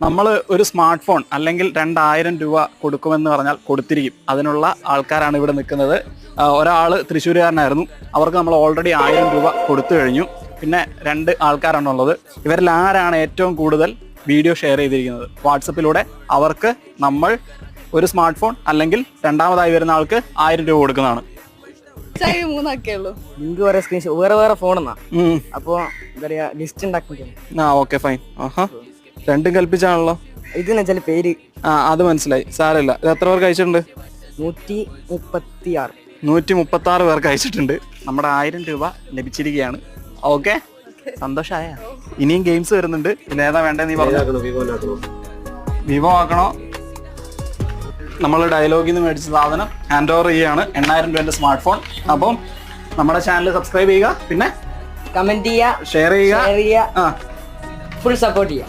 നമ്മൾ ഒരു smart phone അല്ലെങ്കിൽ 2000 രൂപ കൊടുക്കുമെന്ന് പറഞ്ഞാൽ കൊടുത്തിരിക്കും. അതിനുള്ള ആൾക്കാരാണ് ഇവിടെ നിൽക്കുന്നത്. ഒരാൾ തൃശ്ശൂരുകാരനായിരുന്നു. അവർക്ക് നമ്മൾ ഓൾറെഡി 1000 രൂപ കൊടുത്തു കഴിഞ്ഞു. പിന്നെ 2 ആൾക്കാരാണുള്ളത്. ഇവരിൽ ആരാണ് ഏറ്റവും കൂടുതൽ വീഡിയോ ഷെയർ ചെയ്തിരിക്കുന്നത് വാട്സപ്പിലൂടെ അവർക്ക് നമ്മൾ ഒരു സ്മാർട്ട് ഫോൺ അല്ലെങ്കിൽ രണ്ടാമതായി വരുന്ന ആൾക്ക് 1000 രൂപ കൊടുക്കുന്നതാണ്. ലിങ്ക് വേറെ സ്ക്രീൻഷോട്ട് വേറെ ഫോണെന്നാ. അപ്പൊ എന്താ പറയാ ലിസ്റ്റ് ഉണ്ടാക്കി. Okay fine. രണ്ടും കൽപ്പിച്ചാണല്ലോ. ഇതെന്ന് വെച്ചാൽ പേര് അത് മനസ്സിലായി, സാരമില്ല. ഇത് എത്ര പേർക്ക് അയച്ചിട്ടുണ്ട്? 136 പേർക്ക് അയച്ചിട്ടുണ്ട്. നമ്മുടെ 1000 രൂപ ലഭിച്ചിരിക്കുകയാണ്. ഓക്കെ, സന്തോഷമായ. ഇനിയും ഗെയിംസ് വരുന്നുണ്ട്. പിന്നെ ഏതാ വേണ്ടത് നീ പറഞ്ഞു? വിവോ ആക്കണോ? നമ്മൾ ഡയലോഗിൽ നിന്ന് മേടിച്ച സാധനം ഹാൻഡ് ഓവർ ചെയ്യാണ്. 8000 രൂപേന്റെ സ്മാർട്ട് ഫോൺ. അപ്പം നമ്മുടെ ചാനൽ സബ്സ്ക്രൈബ് ചെയ്യുക, പിന്നെ കമന്റ് ചെയ്യുക, ഷെയർ ചെയ്യുക, ഫുൾ സപ്പോർട്ട് ചെയ്യുക.